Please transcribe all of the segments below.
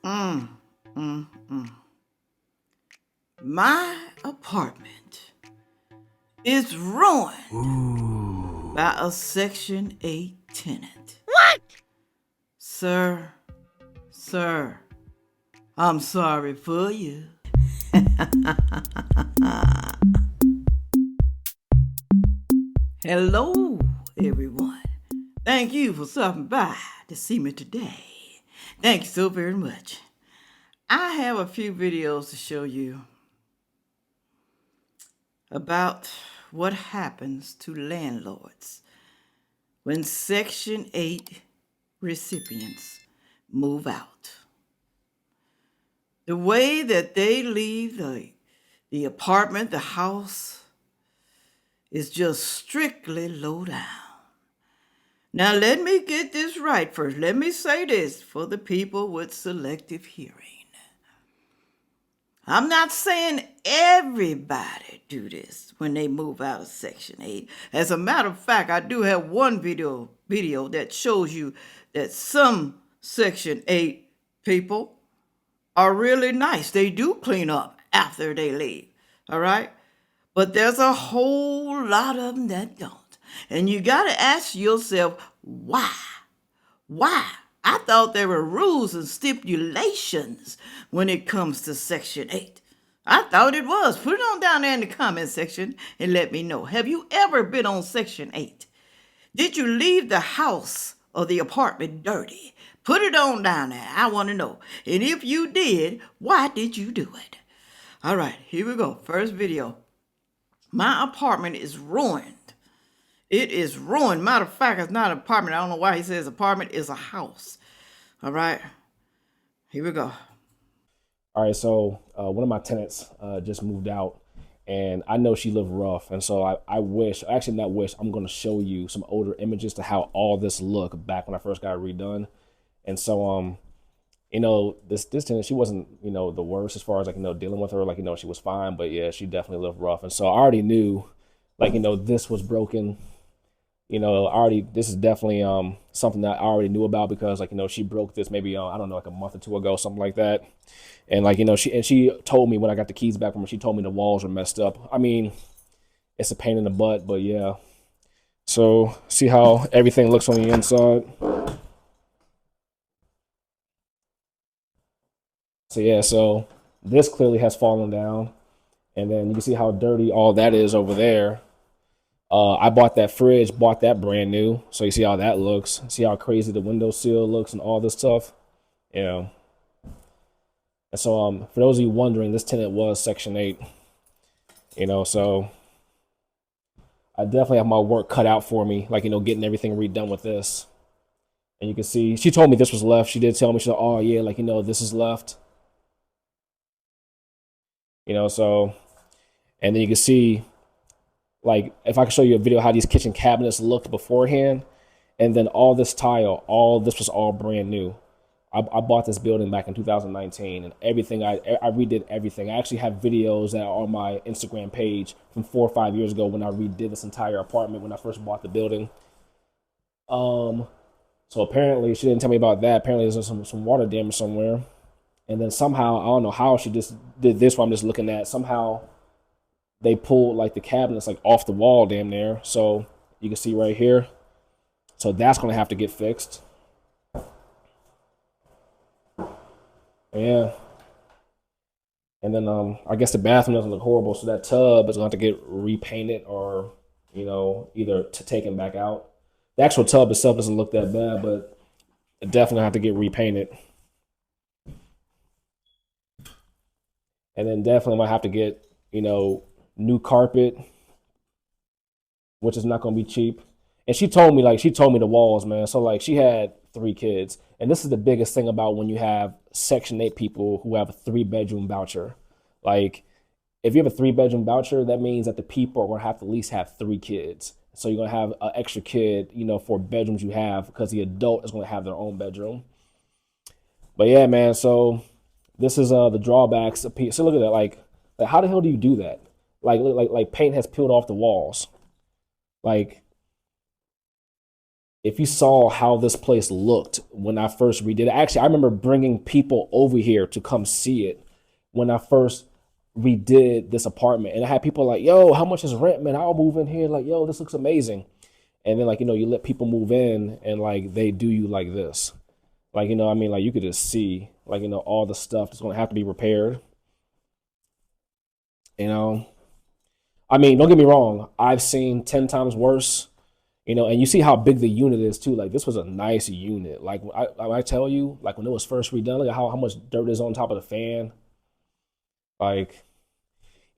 Mm, mm, mm. My apartment is ruined by a Section 8 tenant. What? Sir, I'm sorry for you. Hello, everyone. Thank you for stopping by to see me today. Thank you so very much. I have a few videos to show you about what happens to landlords when Section 8 recipients move out. The way that they leave the apartment, the house, is just strictly low down. Now, let me get this right first. Let me say this for the people with selective hearing. I'm not saying everybody do this when they move out of Section 8. As a matter of fact, I do have one video that shows you that some Section 8 people are really nice. They do clean up after they leave, all right? But there's a whole lot of them that don't. And you got to ask yourself, why? Why? I thought there were rules and stipulations when it comes to Section 8. I thought it was. Put it on down there in the comment section and let me know. Have you ever been on Section 8? Did you leave the house or the apartment dirty? Put it on down there. I want to know. And if you did, why did you do it? All right, here we go. First video. My apartment is ruined. It is ruined. Matter of fact, it's not an apartment. I don't know why he says apartment is a house. All right, here we go. All right, so one of my tenants just moved out, and I know she lived rough, and so I wish, actually not wish, I'm going to show you some older images to how all this looked back when I first got it redone. And so, you know, this tenant, she wasn't, you know, the worst as far as, like, you know, dealing with her, like, you know, she was fine, but yeah, she definitely lived rough. And so I already knew, like, you know, this was broken. You know, this is definitely something that I already knew about because, like, you know, she broke this maybe I don't know, like a month or two ago, something like that. And, like, you know, she told me when I got the keys back from her, she told me the walls were messed up. I mean, it's a pain in the butt, but yeah. So see how everything looks on the inside. So yeah, so this clearly has fallen down, and then you can see how dirty all that is over there. I bought that fridge, bought that brand new. So you see how that looks. See how crazy the windowsill looks and all this stuff. Yeah. And so for those of you wondering, this tenant was Section 8. You know, so I definitely have my work cut out for me, like, you know, getting everything redone with this. And you can see, she told me this was left. She did tell me, she said, oh yeah, like, you know, this is left. You know, so, and then you can see, like, if I can show you a video how these kitchen cabinets looked beforehand, and then all this tile, all this was all brand new. I bought this building back in 2019, and everything, I redid everything. I actually have videos that are on my Instagram page from 4 or 5 years ago when I redid this entire apartment when I first bought the building. So apparently, she didn't tell me about that. Apparently, there's some water damage somewhere. And then somehow, I don't know how she just did this, what I'm just looking at. Somehow, they pulled, like, the cabinets, like, off the wall damn near. So you can see right here. So that's going to have to get fixed. Yeah. And then I guess the bathroom doesn't look horrible, so that tub is going to have to get repainted or, you know, either taken back out. The actual tub itself doesn't look that bad, but it definitely have to get repainted. And then definitely might have to get, you know, new carpet, which is not going to be cheap. And she told me the walls, man. So, like, she had 3 kids. And this is the biggest thing about when you have Section 8 people who have a 3-bedroom voucher. Like, if you have a 3-bedroom voucher, that means that the people are going to have to at least have 3 kids. So you're going to have an extra kid, you know, for bedrooms you have, because the adult is going to have their own bedroom. But yeah, man, so this is the drawbacks. So look at that. Like, how the hell do you do that? Like paint has peeled off the walls. Like, if you saw how this place looked when I first redid it, actually, I remember bringing people over here to come see it when I first redid this apartment. And I had people like, yo, how much is rent, man? I'll move in here. Like, yo, this looks amazing. And then, like, you know, you let people move in and like they do you like this. Like, you know, I mean, like you could just see, like, you know, all the stuff that's going to have to be repaired. You know, I mean, don't get me wrong. I've seen 10 times worse, you know, and you see how big the unit is too. Like, this was a nice unit. Like, I tell you, like, when it was first redone, look at how much dirt is on top of the fan. Like,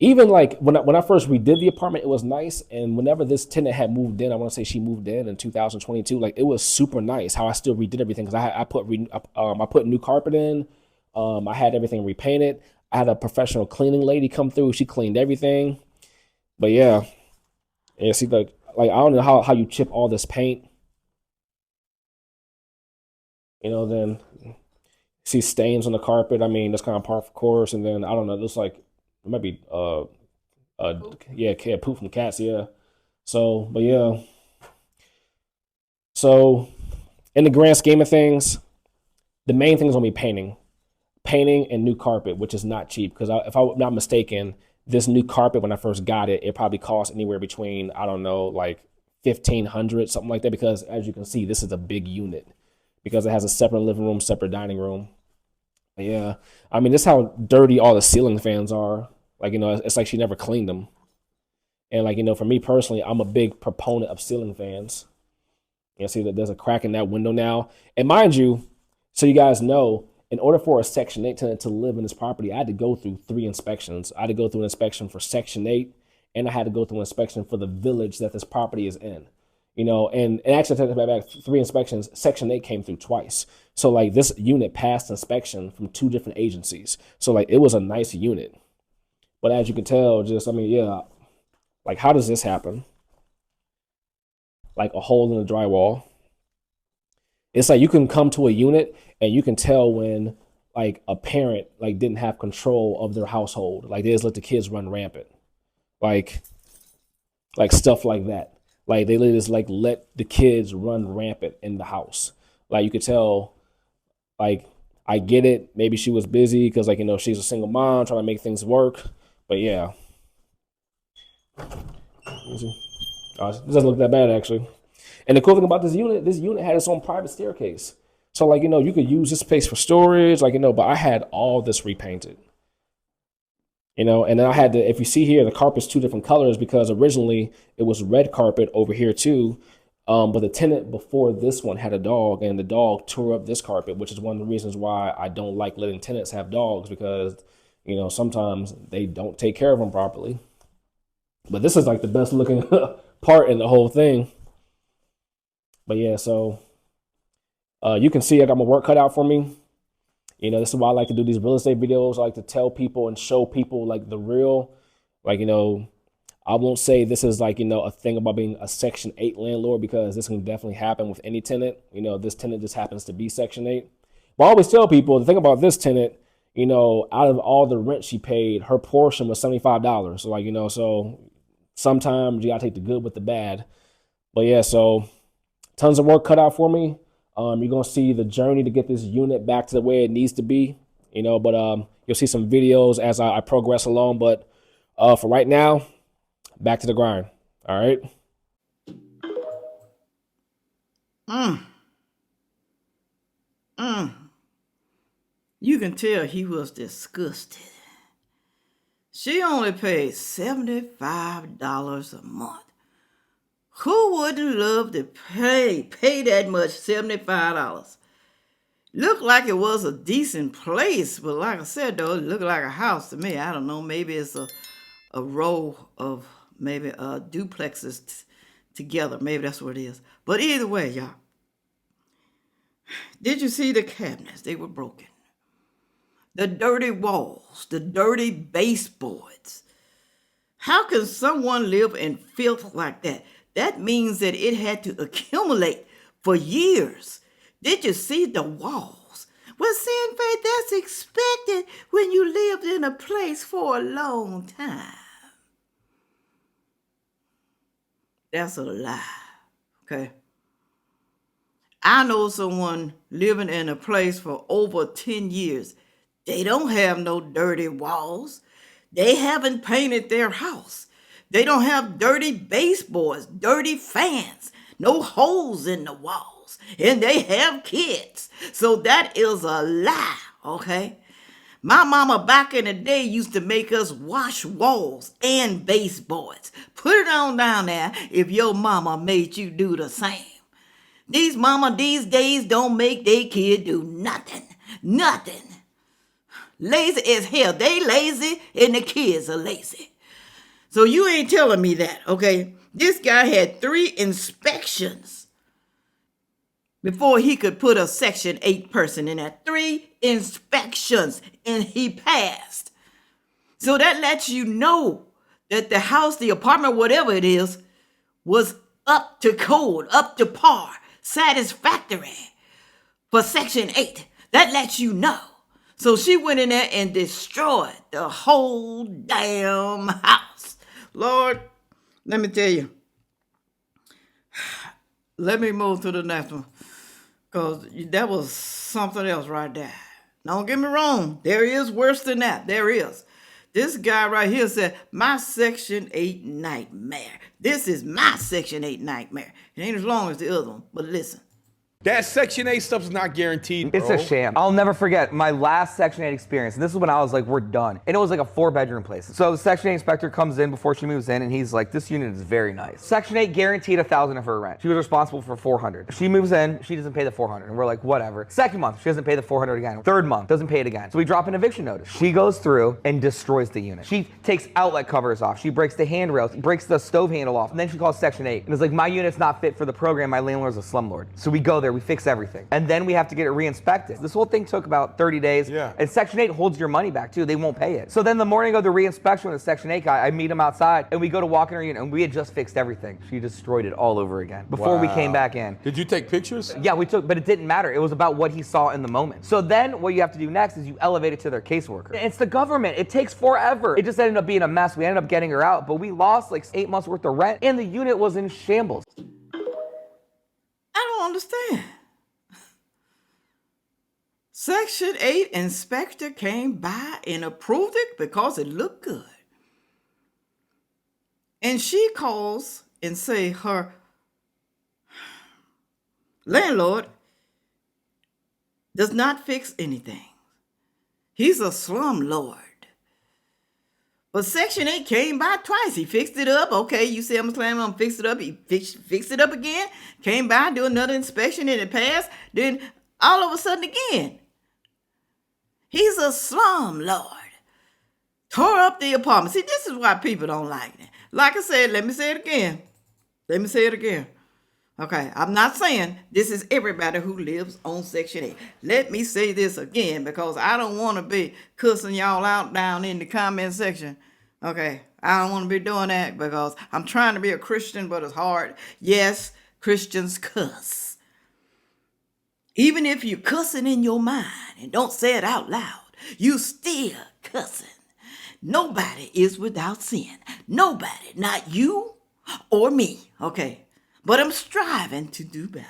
even like when I first redid the apartment, it was nice. And whenever this tenant had moved in, I want to say she moved in 2022. Like, it was super nice how I still redid everything because I put new carpet in. I had everything repainted. I had a professional cleaning lady come through. She cleaned everything. But yeah, see, like I don't know how you chip all this paint. You know, then see stains on the carpet. I mean, that's kind of par for course. And then I don't know, looks like it might be yeah, cat poop from cats. Yeah. So, but yeah. So, in the grand scheme of things, the main thing is gonna be painting and new carpet, which is not cheap because if I'm not mistaken, this new carpet when I first got it, it probably cost anywhere between, I don't know, like 1,500, something like that. Because as you can see, this is a big unit because it has a separate living room, separate dining room. But yeah, I mean, this is how dirty all the ceiling fans are. Like, you know, it's like she never cleaned them. And like, you know, for me personally, I'm a big proponent of ceiling fans. You know, see that there's a crack in that window now. And mind you, so you guys know, in order for a Section 8 tenant to live in this property, I had to go through 3 inspections. I had to go through an inspection for Section 8, and I had to go through an inspection for the village that this property is in. You know, and actually, back 3 inspections, Section 8 came through twice. So, like, this unit passed inspection from 2 different agencies. So, like, it was a nice unit. But as you can tell, just, I mean, yeah, like, how does this happen? Like, a hole in the drywall. It's like you can come to a unit and you can tell when like a parent like didn't have control of their household. Like they just let the kids run rampant. Like stuff like that. Like they just like let the kids run rampant in the house. Like you could tell, like, I get it. Maybe she was busy because, like, you know, she's a single mom trying to make things work. But yeah. It doesn't look that bad actually. And the cool thing about this unit had its own private staircase. So, like, you know, you could use this space for storage, like, you know, but I had all this repainted. You know, and then I had to, if you see here, the carpet's 2 different colors because originally it was red carpet over here too. But the tenant before this one had a dog and the dog tore up this carpet, which is one of the reasons why I don't like letting tenants have dogs because, you know, sometimes they don't take care of them properly. But this is like the best looking part in the whole thing. But yeah, so you can see I got my work cut out for me. You know, this is why I like to do these real estate videos. I like to tell people and show people like the real, like, you know, I won't say this is like, you know, a thing about being a Section 8 landlord because this can definitely happen with any tenant. You know, this tenant just happens to be Section 8. But I always tell people the thing about this tenant, you know, out of all the rent she paid, her portion was $75. So like, you know, so sometimes you gotta take the good with the bad. But yeah, so tons of work cut out for me. You're going to see the journey to get this unit back to the way it needs to be, you know, but you'll see some videos as I progress along. But for right now, back to the grind. All right. You can tell he was disgusted. She only paid $75 a month. Who wouldn't love to pay that much, $75? Looked like it was a decent place, but like I said, though, it looked like a house to me. I don't know, maybe it's a row of maybe duplexes together. Maybe that's what it is. But either way, y'all, did you see the cabinets? They were broken. The dirty walls, the dirty baseboards. How can someone live in filth like that? That means that it had to accumulate for years. Did you see the walls? Well, Sandfay, that's expected when you lived in a place for a long time. That's a lie, okay? I know someone living in a place for over 10 years. They don't have no dirty walls. They haven't painted their house. They don't have dirty baseboards, dirty fans, no holes in the walls. And they have kids. So that is a lie, okay? My mama back in the day used to make us wash walls and baseboards. Put it on down there if your mama made you do the same. These mama these days don't make their kid do nothing. Nothing. Lazy as hell. They lazy and the kids are lazy. So you ain't telling me that, okay? This guy had 3 inspections before he could put a Section 8 person in there. 3 inspections and he passed. So that lets you know that the house, the apartment, whatever it is, was up to code, up to par, satisfactory for Section 8. That lets you know. So she went in there and destroyed the whole damn house. Lord, let me tell you. Let me move to the next one. Because that was something else right there. Don't get me wrong. There is worse than that. There is. This guy right here said, my Section 8 nightmare. This is my Section 8 nightmare. It ain't as long as the other one, but listen. That Section 8 stuff's not guaranteed, bro. It's a sham. I'll never forget my last Section 8 experience. And this is when I was like, we're done. And it was like a 4-bedroom place. So the Section 8 inspector comes in before she moves in and he's like, this unit is very nice. Section 8 guaranteed $1,000 of her rent. She was responsible for $400. She moves in, she doesn't pay the $400. And we're like, whatever. Second month, she doesn't pay the $400 again. Third month, doesn't pay it again. So we drop an eviction notice. She goes through and destroys the unit. She takes outlet covers off. She breaks the handrails, breaks the stove handle off. And then she calls Section 8. And it's like, my unit's not fit for the program. My landlord's a slumlord. So we go there, we fix everything. And then we have to get it re-inspected. This whole thing took about 30 days. Yeah. And Section 8 holds your money back too. They won't pay it. So then the morning of the re-inspection with the Section 8 guy, I meet him outside and we go to walk in her unit and we had just fixed everything. She destroyed it all over again before we came back in. Did you take pictures? Yeah, we took, but it didn't matter. It was about what he saw in the moment. So then what you have to do next is you elevate it to their caseworker. It's the government. It takes forever. It just ended up being a mess. We ended up getting her out, but we lost like 8 months worth of rent and the unit was in shambles. I don't understand. Section 8 inspector came by and approved it because it looked good. And she calls and say her landlord does not fix anything. He's a slumlord. But Section 8 came by twice. He fixed it up. Okay, you see I'm slamming, I'm fixed it up. He fixed it up again. Came by, do another inspection and it passed. Then all of a sudden again. He's a slumlord. Tore up the apartment. See, this is why people don't like it. Like I said, let me say it again. Let me say it again. Okay, I'm not saying this is everybody who lives on Section 8. Let me say this again because I don't want to be cussing y'all out down in the comment section. Okay, I don't want to be doing that because I'm trying to be a Christian, but it's hard. Yes, Christians cuss. Even if you're cussing in your mind and don't say it out loud, you still cussing. Nobody is without sin. Nobody, not you or me, okay? But I'm striving to do better.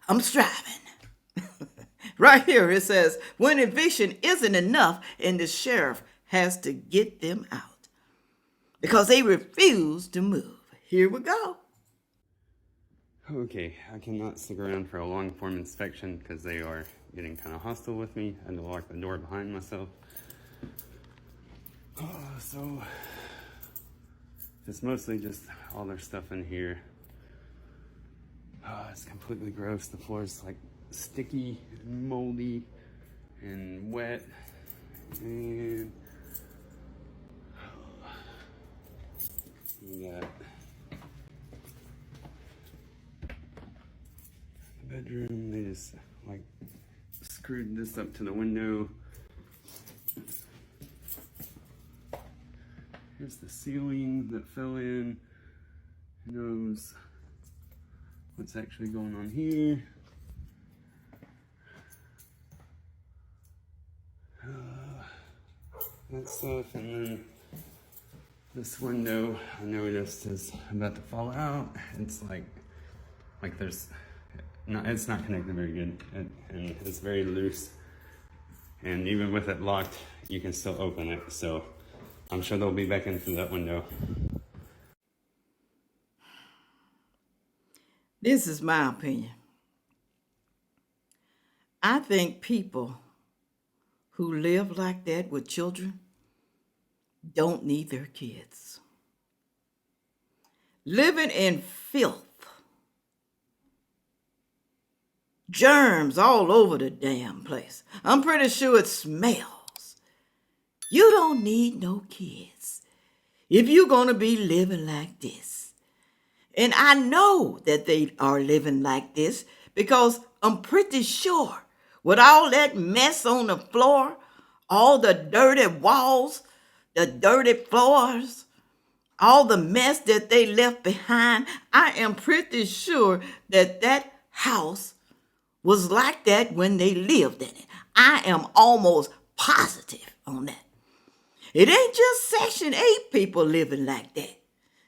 I'm striving. Right here it says, when eviction isn't enough and the sheriff has to get them out because they refuse to move. Here we go. Okay, I cannot stick around for a long form inspection because they are getting kind of hostile with me. I had to lock the door behind myself. So it's mostly just all their stuff in here. It's completely gross. The floor is like sticky and moldy and wet. And we got bedroom. They just like screwed this up to the window. Here's the ceiling that fell in. Who knows what's actually going on here? That stuff, and then this window I noticed is about to fall out. It's like there's no, it's not connected very good, and it's very loose. And even with it locked, you can still open it. So I'm sure they'll be back in through that window. This is my opinion. I think people who live like that with children don't need their kids. Living in filth, germs all over the damn place. I'm pretty sure it smells. You don't need no kids if you're going to be living like this. And I know that they are living like this because I'm pretty sure with all that mess on the floor, all the dirty walls, the dirty floors, all the mess that they left behind, I am pretty sure that that house was like that when they lived in it. I am almost positive on that. It ain't just Section 8 people living like that.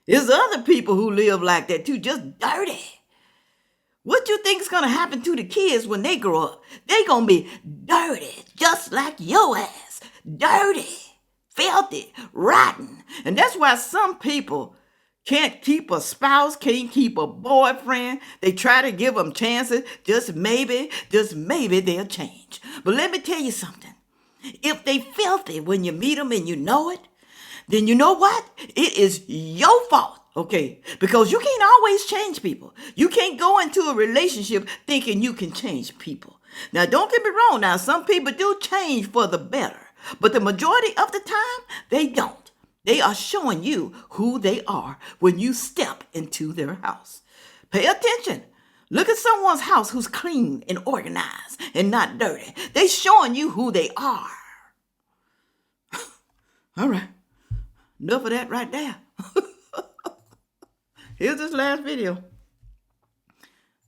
There's other people who live like that too, just dirty. What you think is going to happen to the kids when they grow up? They going to be dirty, just like your ass. Dirty, filthy, rotten. And that's why some people can't keep a spouse, can't keep a boyfriend. They try to give them chances. Just maybe they'll change. But let me tell you something. If they filthy when you meet them and you know it, then you know what? It is your fault, okay? Because you can't always change people. You can't go into a relationship thinking you can change people. Now, don't get me wrong. Now, some people do change for the better. But the majority of the time, they don't. They are showing you who they are when you step into their house. Pay attention. Look at someone's house who's clean and organized and not dirty. They showing you who they are. All right. Enough of that right there. Here's this last video.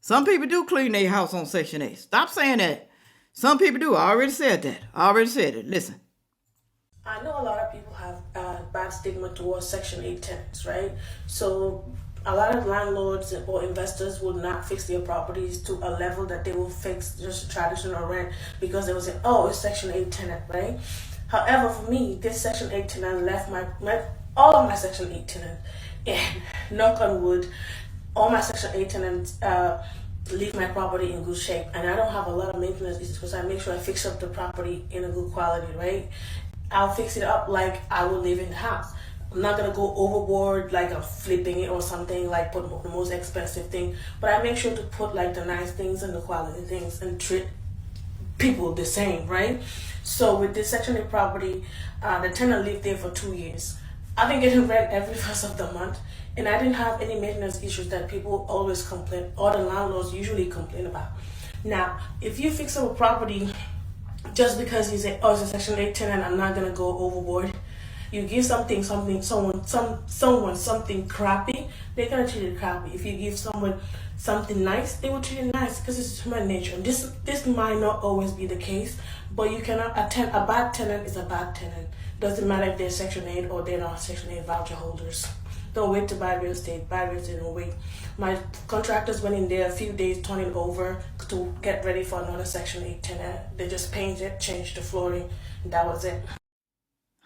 Some people do clean their house on Section 8. Stop saying that. Some people do. I already said that. I already said it. Listen. I know a lot of people have bad stigma towards Section 8 tenants, right? So a lot of landlords or investors will not fix their properties to a level that they will fix just traditional rent because they will say, oh, it's Section 8 tenant, right? However, for me, this Section 8 tenant left all of my Section 8 tenants, and knock on wood, all my Section 8 tenants leave my property in good shape. And I don't have a lot of maintenance issues because I make sure I fix up the property in a good quality, right? I'll fix it up like I would live in the house. I'm not going to go overboard like I'm flipping it or something, like put the most expensive thing. But I make sure to put like the nice things and the quality things and treat people the same, right? So with this Section 8 property, the tenant lived there for 2 years. I've been getting rent every first of the month, and I didn't have any maintenance issues that people always complain, or the landlords usually complain about. Now, if you fix up a property just because you say, oh, it's a Section 8 tenant, I'm not gonna go overboard. You give someone something crappy, they're gonna treat it crappy. If you give someone something nice, they will treat it nice because it's human nature. This might not always be the case, but you cannot attend. A bad tenant is a bad tenant. Doesn't matter if they're Section 8 or they're not Section 8 voucher holders. Don't wait to buy real estate. Buy real estate and wait. My contractors went in there a few days turning over to get ready for another Section 8 tenant. They just painted, changed the flooring, and that was it.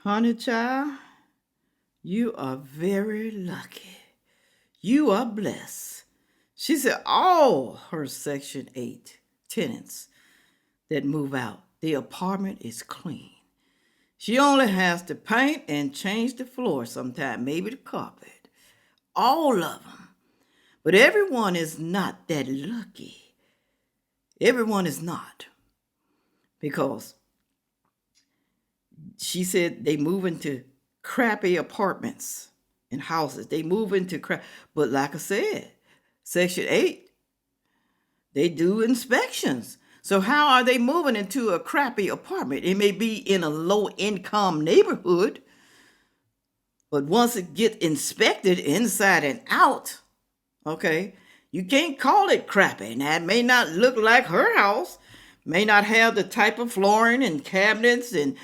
Honey child, you are very lucky. You are blessed. She said all her Section 8 tenants that move out, the apartment is clean. She only has to paint and change the floor sometime, maybe the carpet. All of them. But everyone is not that lucky. Everyone is not. Because she said they move into crappy apartments and houses. They move into crap. But like I said, Section 8, they do inspections. So how are they moving into a crappy apartment? It may be in a low-income neighborhood, but once it gets inspected inside and out, okay, you can't call it crappy. Now, it may not look like her house, may not have the type of flooring and cabinets and,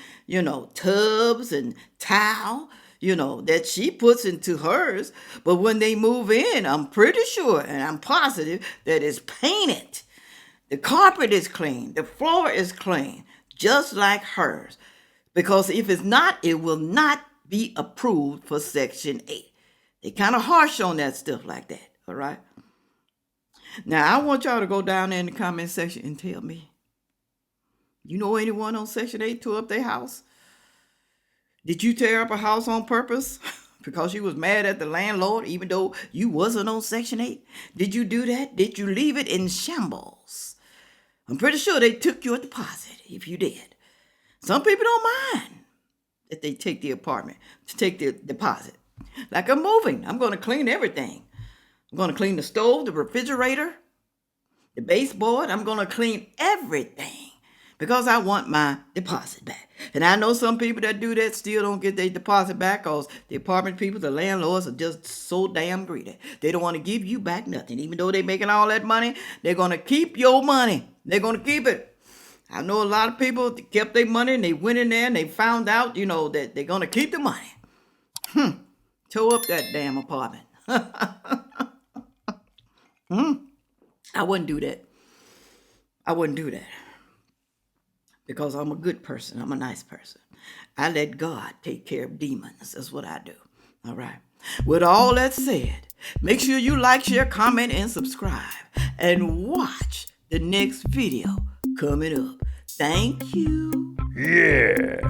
tubs and tile, that she puts into hers. But when they move in, I'm pretty sure and I'm positive that it's painted. The carpet is clean. The floor is clean, just like hers. Because if it's not, it will not be approved for Section 8. They kind of harsh on that stuff like that, all right? Now, I want y'all to go down there in the comment section and tell me, you know anyone on Section 8 tore up their house? Did you tear up a house on purpose because you was mad at the landlord even though you wasn't on Section 8? Did you do that? Did you leave it in shambles? I'm pretty sure they took your deposit if you did. Some people don't mind that they take the apartment to take the deposit. Like I'm moving. I'm going to clean everything. I'm going to clean the stove, the refrigerator, the baseboard. I'm going to clean everything because I want my deposit back. And I know some people that do that still don't get their deposit back because the apartment people, the landlords, are just so damn greedy. They don't want to give you back nothing. Even though they're making all that money, they're going to keep your money. They're going to keep it. I know a lot of people kept their money and they went in there and they found out, that they're going to keep the money. Tore up that damn apartment. I wouldn't do that. I wouldn't do that. Because I'm a good person. I'm a nice person. I let God take care of demons. That's what I do. All right. With all that said, make sure you like, share, comment, and subscribe. And watch the next video coming up. Thank you. Yeah.